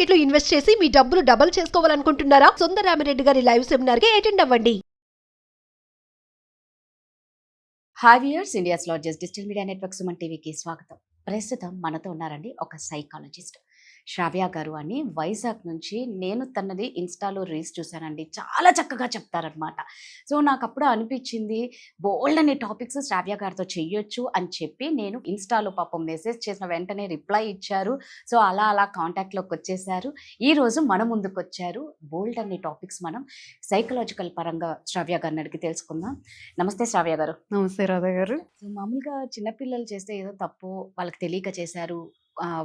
Market లో invest చేసి మీ డబ్బులు డబుల్ చేసుకోవాలనుకుంటున్నారా? సుందరరామిరెడ్డి గారి లైవ్ సెమినార్ కి అటెండ్ అవ్వండి. Hi viewers, India's largest digital media network Suman టీవీకి స్వాగతం. ప్రస్తుతం మనతో ఉన్నారండి ఒక సైకాలజిస్ట్ శ్రావ్య గారు అని, వైజాగ్ నుంచి. నేను తనది ఇన్స్టాలో రీల్స్ చూశానండి, చాలా చక్కగా చెప్తారనమాట. సో నాకు అప్పుడు అనిపించింది బోల్డ్ అనే టాపిక్స్ శ్రావ్య గారితో చెయ్యొచ్చు అని చెప్పి నేను ఇన్స్టాలో పాపం మెసేజ్ చేసిన వెంటనే రిప్లై ఇచ్చారు. సో అలా అలా కాంటాక్ట్లోకి వచ్చేసారు. ఈరోజు మన ముందుకు వచ్చారు. బోల్డ్ అనే టాపిక్స్ మనం సైకలాజికల్ పరంగా శ్రావ్య గారిని అడిగి తెలుసుకుందాం. నమస్తే శ్రావ్య గారు. నమస్తే రాధా గారు. సో మామూలుగా చిన్నపిల్లలు చేస్తే ఏదో తప్పు వాళ్ళకి తెలియక చేశారు,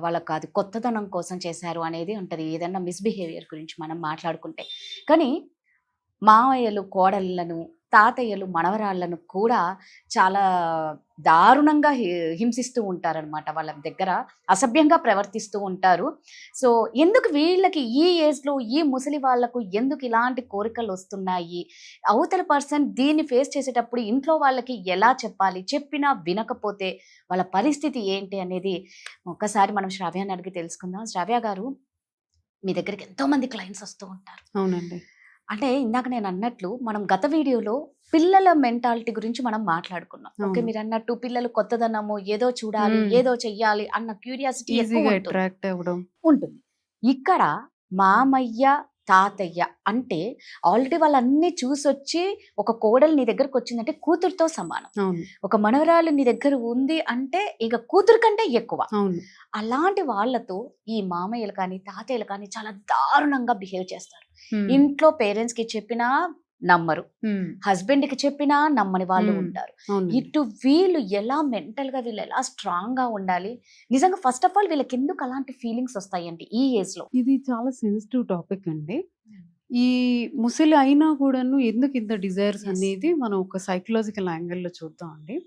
వాళ్ళకి అది కొత్తదనం కోసం చేశారు అనేది ఉంటుంది ఏదన్నా మిస్బిహేవియర్ గురించి మనం మాట్లాడుకుంటే. కానీ మావయ్యలు కోడళ్ళను, తాతయ్యలు మనవరాళ్ళను కూడా చాలా దారుణంగా హింసిస్తూ ఉంటారనమాట. వాళ్ళ దగ్గర అసభ్యంగా ప్రవర్తిస్తూ ఉంటారు. సో ఎందుకు వీళ్ళకి ఈ ఏజ్లో ఈ ముసలి వాళ్లకు ఎందుకు ఇలాంటి కోరికలు వస్తున్నాయి? అవతల పర్సన్ దీన్ని ఫేస్ చేసేటప్పుడు ఇంట్లో వాళ్ళకి ఎలా చెప్పాలి? చెప్పినా వినకపోతే వాళ్ళ పరిస్థితి ఏంటి అనేది ఒక్కసారి మనం శ్రావ్యాన్ని అడిగి తెలుసుకుందాం. శ్రావ్య గారు, మీ దగ్గరికి ఎంతో మంది క్లయింట్స్ వస్తూ ఉంటారు. అవునండి. అంటే ఇందాక నేను అన్నట్లు మనం గత వీడియోలో పిల్లల మెంటాలిటీ గురించి మనం మాట్లాడుకున్నాం. ఓకే, మీరు అన్నట్టు పిల్లలు కొత్తదనము, ఏదో చూడాలి, ఏదో చెయ్యాలి అన్న క్యూరియాసిటీ అట్రాక్ట్ అవ్వడం ఉంటుంది. ఇక్కడ మామయ్య తాతయ్య అంటే ఆల్రెడీ వాళ్ళన్నీ చూసొచ్చి ఒక కోడలు నీ దగ్గరకు వచ్చిందంటే కూతురుతో సమానం. ఒక మనవరాలు నీ దగ్గర ఉంది అంటే ఇక కూతురు కంటే ఎక్కువ. అలాంటి వాళ్ళతో ఈ మామయ్యలు కానీ తాతయ్యలు కానీ చాలా దారుణంగా బిహేవ్ చేస్తారు. ఇంట్లో పేరెంట్స్ కి చెప్పినా నమ్మరు, హస్బెండ్ కి చెప్పినా నమ్మని వాళ్ళు ఉంటారు. ఇటు వీళ్ళు ఎలా మెంటల్ గా వీళ్ళు ఎలా స్ట్రాంగ్ గా ఉండాలి? నిజంగా ఫస్ట్ ఆఫ్ ఆల్ వీళ్ళకి ఎందుకు అలాంటి ఫీలింగ్స్ వస్తాయండి ఈ ఏజ్ లో? ఇది చాలా సెన్సిటివ్ టాపిక్ అండి. ఈ ముసలి అయినా కూడాను ఎందుకు ఇంత డిజైర్స్ అనేది మనం ఒక సైకలాజికల్ యాంగిల్లో చూద్దాం అండి.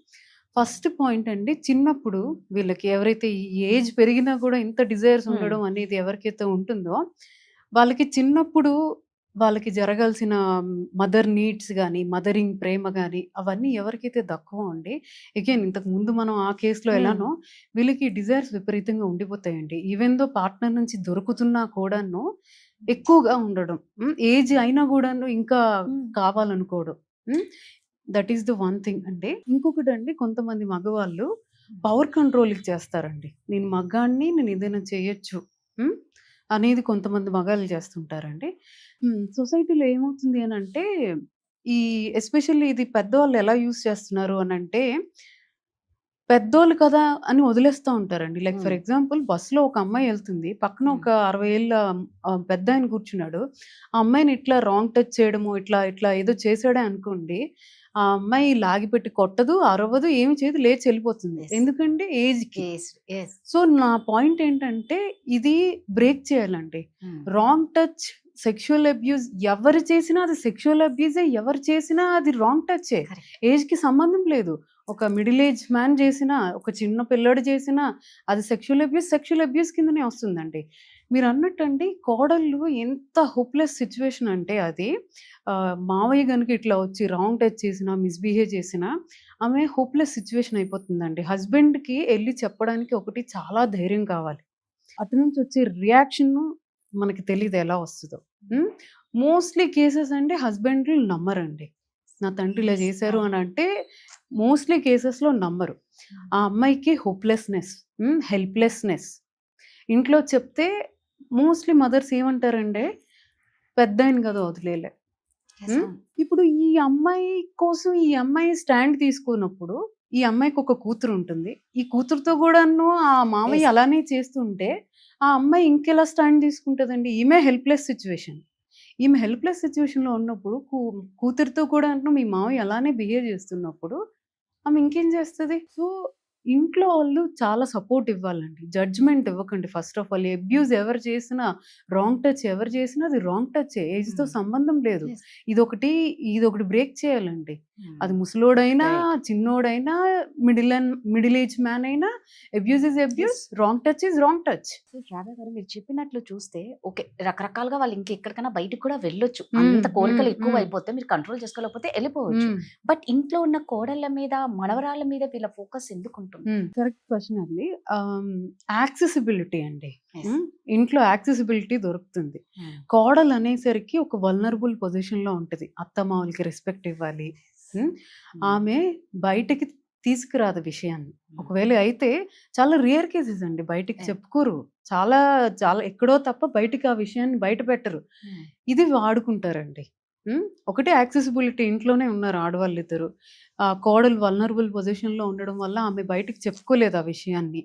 ఫస్ట్ పాయింట్ అండి, చిన్నప్పుడు వీళ్ళకి ఎవరైతే ఈ ఏజ్ పెరిగినా కూడా ఇంత డిజైర్స్ ఉండడం అనేది ఎవరికైతే ఉంటుందో వాళ్ళకి చిన్నప్పుడు వాళ్ళకి జరగాల్సిన మదర్ నీడ్స్ కానీ, మదరింగ్ ప్రేమ కానీ అవన్నీ ఎవరికైతే దక్కువ అండి. అగైన్ ఇంతకు ముందు మనం ఆ కేసులో ఎలానో వీళ్ళకి డిజైర్స్ విపరీతంగా ఉండిపోతాయండి. ఈవెన్ దో పార్ట్నర్ నుంచి దొరుకుతున్నా కూడాను ఎక్కువగా ఉండడం, ఏజ్ అయినా కూడాను ఇంకా కావాలనుకోవడం. That is the one thing అండి. ఇంకొకటి అండి, కొంతమంది మగవాళ్ళు పవర్ కంట్రోల్కి చేస్తారండి. నేను మగాన్ని, నేను ఏదైనా చేయొచ్చు అనేది కొంతమంది మగాళ్ళు చేస్తుంటారండి. సొసైటీలో ఏమవుతుంది అని అంటే, ఈ ఎస్పెషల్లీ ఇది పెద్దవాళ్ళు ఎలా యూస్ చేస్తున్నారు అని అంటే, పెద్దోళ్ళు కదా అని వదిలేస్తూ ఉంటారండి. లైక్ ఫర్ ఎగ్జాంపుల్, బస్సులో ఒక అమ్మాయి వెళ్తుంది, పక్కన ఒక 60 ఏళ్ళ పెద్ద ఆయన కూర్చున్నాడు. ఆ అమ్మాయిని ఇట్లా రాంగ్ టచ్ చేయడము, ఇట్లా ఇట్లా ఏదో చేసాడే అనుకోండి, ఆ అమ్మాయి లాగిపెట్టి కొట్టదు, అరవదు, ఏమి చేయదు, లేచి వెళ్ళిపోతుంది. ఎందుకంటే ఏజ్కి. సో నా పాయింట్ ఏంటంటే, ఇది బ్రేక్ చేయాలండి. రాంగ్ టచ్, సెక్షువల్ అబ్యూజ్ ఎవరు చేసినా అది సెక్షువల్ అబ్యూజే, ఎవరు చేసినా అది రాంగ్ టచే. ఏజ్కి సంబంధం లేదు. ఒక మిడిల్ ఏజ్ మ్యాన్ చేసినా, ఒక చిన్న పిల్లడు చేసినా అది సెక్షువల్ అబ్యూస్ కిందనే వస్తుందండి. మీరు అన్నట్టండి, కోడళ్ళు ఎంత హోప్లెస్ సిచ్యువేషన్ అంటే అది, మావయ్య కనుక ఇట్లా వచ్చి రాంగ్ టచ్ చేసినా, మిస్బిహేవ్ చేసినా ఆమె హోప్లెస్ సిచ్యువేషన్ అయిపోతుందండి. హస్బెండ్కి వెళ్ళి చెప్పడానికి ఒకటి చాలా ధైర్యం కావాలి. అటు నుంచి వచ్చే రియాక్షన్ మనకి తెలియదు ఎలా వస్తుందో. మోస్ట్లీ కేసెస్ అండి హస్బెండ్లు నమ్మరండి. నా తండ్రి ఇలా చేశారు అని అంటే మోస్ట్లీ కేసెస్లో నమ్మరు. ఆ అమ్మాయికి హోప్లెస్నెస్, హెల్ప్లెస్నెస్. ఇంట్లో చెప్తే మోస్ట్లీ మదర్స్ ఏమంటారంటే, పెద్ద ఆయన కదా వదిలేలే. ఇప్పుడు ఈ అమ్మాయి కోసం ఈ అమ్మాయి స్టాండ్ తీసుకున్నప్పుడు, ఈ అమ్మాయికి ఒక కూతురు ఉంటుంది. ఈ కూతురుతో కూడాను ఆ మామయ్య అలానే చేస్తుంటే ఆ అమ్మాయి ఇంకెలా స్టాండ్ తీసుకుంటుందండి? ఈమె హెల్ప్లెస్ సిచ్యువేషన్. ఈమె హెల్ప్లెస్ సిచ్యువేషన్లో ఉన్నప్పుడు కూతురుతో కూడా మీ మామయ్య అలానే బిహేవ్ చేస్తున్నప్పుడు ఆమె ఇంకేం చేస్తుంది? సో ఇంట్లో వాళ్ళు చాలా సపోర్ట్ ఇవ్వాలండి. జడ్జ్మెంట్ ఇవ్వకండి. ఫస్ట్ ఆఫ్ ఆల్, అబ్యూజ్ ఎవరు చేసినా, రాంగ్ టచ్ ఎవరు చేసినా అది రాంగ్ టచ్. ఏజ్తో సంబంధం లేదు. ఇదొకటి బ్రేక్ చేయాలండి. అది ముసలోడైనా, చిన్నోడైనా, మిడిల్ ఏజ్ మ్యాన్ అయినా, abuse is abuse, wrong touch is wrong touch. Radha గారు, మీరు చెప్పినట్లు చూస్తే ఓకే, రకరకాలుగా వాళ్ళు ఇంకెక్కడికైనా బయటకు కూడా వెళ్ళొచ్చు. అంత కోరికలు ఎక్కువ అయిపోతే మీరు కంట్రోల్ చేసుకోలేకపోతే వెళ్ళిపోవచ్చు. బట్ ఇంట్లో ఉన్న కోడళ్ళ మీద, మనవరాళ్ళ మీద వీళ్ళ ఫోకస్ ఎందుకు ఉంటుంది? ఉంటుంది. కరెక్ట్ క్వశ్చన్ అండి. యాక్సెసిబిలిటీ అండి. Yes. ఇంట్లో యాక్సెసిబిలిటీ దొరుకుతుంది. కోడలు అనేసరికి ఒక వల్నరబుల్ పొజిషన్ లో ఉంటది. అత్తమామలకి రెస్పెక్ట్ ఇవ్వాలి. ఆమె బయటకి తీసుకురాదు విషయాన్ని. ఒకవేళ అయితే చాలా రేర్ కేసెస్ అండి, బయటికి చెప్పుకోరు. చాలా చాలా ఎక్కడో తప్ప బయటికి ఆ విషయాన్ని బయట పెట్టరు. ఇది వాడుకుంటారండి. ఒకటే యాక్సెసిబిలిటీ, ఇంట్లోనే ఉన్నారు ఆడవాళ్ళు ఇద్దరు. కోడలు వల్నరబుల్ పొజిషన్ లో ఉండడం వల్ల ఆమె బయటికి చెప్పుకోలేదు ఆ విషయాన్ని.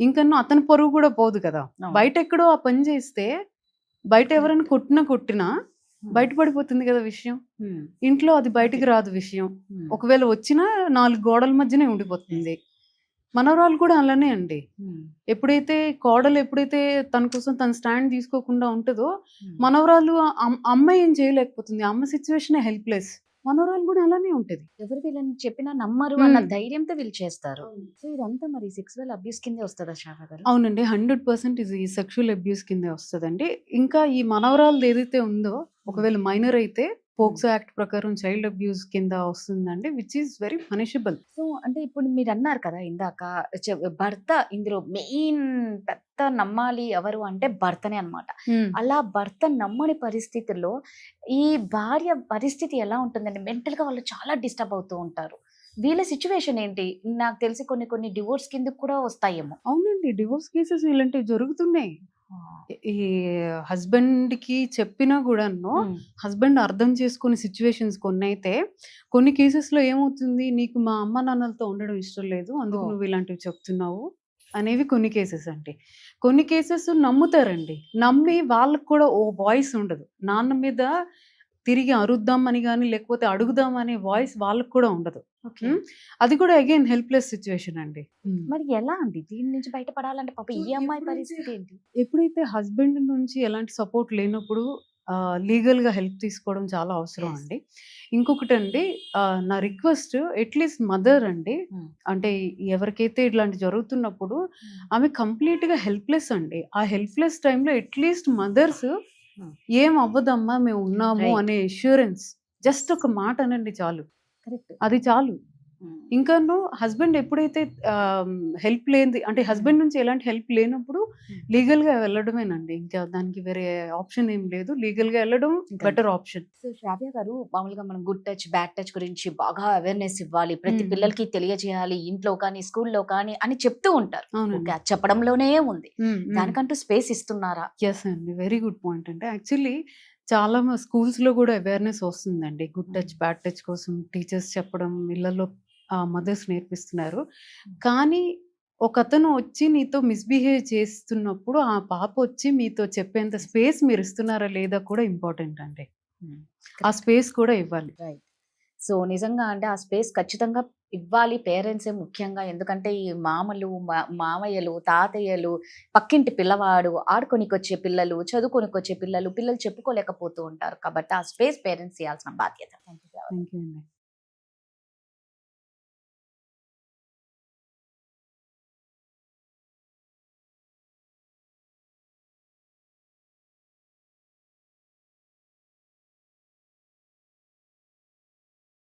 ఇంకన్నా అతని పరువు కూడా పోదు కదా. బయట ఎక్కడో ఆ పని చేస్తే బయట ఎవరైనా కొట్టినా బయటపడిపోతుంది కదా విషయం. ఇంట్లో అది బయటికి రాదు విషయం. ఒకవేళ వచ్చినా 4 గోడల మధ్యనే ఉండిపోతుంది. మనవరాలు కూడా అలానే అండి. ఎప్పుడైతే కోడలు తన కోసం తన స్టాండ్ తీసుకోకుండా ఉంటుందో, మనవరాలు అమ్మాయి ఏం చేయలేకపోతుంది. అమ్మ సిచ్యువేషన్ హెల్ప్లెస్. మనవరాలు కూడా అలానే ఉంటది. ఎవరు వీళ్ళని చెప్పినా నమ్మరు అన్న ధైర్యంతో వీళ్ళు చేస్తారు. సో ఇదంతా మరి సెక్సువల్ అబ్యూస్ కిందే వస్తుందా శ్రావ్య గారు? అవునండి, 100% ఇది సెక్షువల్ అబ్యూస్ కిందే వస్తుందండి. ఇంకా ఈ మనవరాలు ఏదైతే ఉందో, ఒకవేళ మైనర్ అయితే పోక్సో యాక్ట్ ప్రకారం చైల్డ్ అబ్యూస్ కింద వస్తుందండి, which is very punishable. So అంటే ఇప్పుడు మీరు అన్నారు కదా ఇందాక, భర్త ఇందులో మెయిన్ పెద్ద నమ్మాలి ఎవరు అంటే భర్తనే అన్నమాట. అలా భర్త నమ్మని పరిస్థితుల్లో ఈ భార్య పరిస్థితి ఎలా ఉంటుందండి? మెంటల్ గా వాళ్ళు చాలా డిస్టర్బ్ అవుతూ ఉంటారు. వీళ్ళ సిచ్యువేషన్ ఏంటి? నాకు తెలిసి కొన్ని డివోర్స్ కిందకి కూడా వస్తాయేమో. అవునండి, డివోర్స్ కేసెస్ ఇలాంటివి జరుగుతున్నాయి. ఈ హస్బెండ్ కి చెప్పినా కూడాను హస్బెండ్ అర్థం చేసుకునే సిచ్యువేషన్స్ కొన్ని అయితే, కొన్ని కేసెస్ లో ఏమవుతుంది, నీకు మా అమ్మ నాన్నలతో ఉండడం ఇష్టం లేదు, అందుకు నువ్వు ఇలాంటివి చెప్తున్నావు అనేవి కొన్ని కేసెస్ అండి. కొన్ని కేసెస్ నమ్ముతారండి. నమ్మి వాళ్ళకు కూడా ఓ వాయిస్ ఉండదు. నాన్న మీద తిరిగి అరుద్దామని కానీ లేకపోతే అడుగుదామనే వాయిస్ వాళ్ళకు కూడా ఉండదు. అది కూడా అగైన్ హెల్ప్లెస్ సిచ్యువేషన్ అండి. మరి ఎలా అండి దీని నుంచి బయటపడాలంటే? పాప ఈ అమ్మాయి పరిస్థితి ఏంటి? ఎప్పుడైతే హస్బెండ్ నుంచి ఎలాంటి సపోర్ట్ లేనప్పుడు లీగల్ గా హెల్ప్ తీసుకోవడం చాలా అవసరం అండి. ఇంకొకటి అండి, నా రిక్వెస్ట్, అట్లీస్ట్ మదర్ అండి, అంటే ఎవరికైతే ఇట్లాంటి జరుగుతున్నప్పుడు ఆమె కంప్లీట్ గా హెల్ప్లెస్ అండి. ఆ హెల్ప్లెస్ టైంలో అట్లీస్ట్ మదర్స్ ఏం అవ్వదమ్మా మేము ఉన్నాము అనే అష్యూరెన్స్, జస్ట్ ఒక మాట అనండి చాలు, అది చాలు. ఇంకాను హస్బెండ్ ఎప్పుడైతే హెల్ప్ లేనిది, అంటే హస్బెండ్ నుంచి ఎలాంటి హెల్ప్ లేనప్పుడు లీగల్ గా వెళ్ళడమేనండి. ఇంకా దానికి వేరే ఆప్షన్ ఏం లేదు. లీగల్ గా వెళ్ళడం బెటర్ ఆప్షన్. సో శ్రావ్య గారు, మామూలుగా మనం గుడ్ టచ్ బ్యాడ్ టచ్ గురించి బాగా అవేర్నెస్ ఇవ్వాలి, ప్రతి పిల్లలకి తెలియజేయాలి, ఇంట్లో కానీ స్కూల్లో కానీ అని చెప్తూ ఉంటారు. చెప్పడంలోనే ఉంది, దానికంటూ స్పేస్ ఇస్తున్నారా? ఎస్ అండి, వెరీ గుడ్ పాయింట్. అంటే యాక్చువల్లీ చాలా స్కూల్స్ లో కూడా అవేర్నెస్ వస్తుందండి. గుడ్ టచ్ బ్యాడ్ టచ్ కోసం టీచర్స్ చెప్పడం, ఇళ్లలో మదర్స్ నేర్పిస్తున్నారు. కానీ ఒకతను వచ్చి నీతో మిస్బిహేవ్ చేస్తున్నప్పుడు ఆ పాప వచ్చి మీతో చెప్పేంత స్పేస్ మీరు ఇస్తున్నారా లేదా కూడా ఇంపార్టెంట్ అండి. ఆ స్పేస్ కూడా ఇవ్వాలి. సో నిజంగా అంటే ఆ స్పేస్ ఖచ్చితంగా ఇవ్వాలి పేరెంట్సే ముఖ్యంగా. ఎందుకంటే ఈ మామలు, మామయ్యలు, తాతయ్యలు, పక్కింటి పిల్లవాడు, ఆడుకొనికొచ్చే పిల్లలు, చదువుకొనికొచ్చే పిల్లలు చెప్పుకోలేకపోతూ ఉంటారు. కాబట్టి ఆ స్పేస్ పేరెంట్స్ ఇవ్వాల్సిన బాధ్యత. థ్యాంక్ యూ అండి.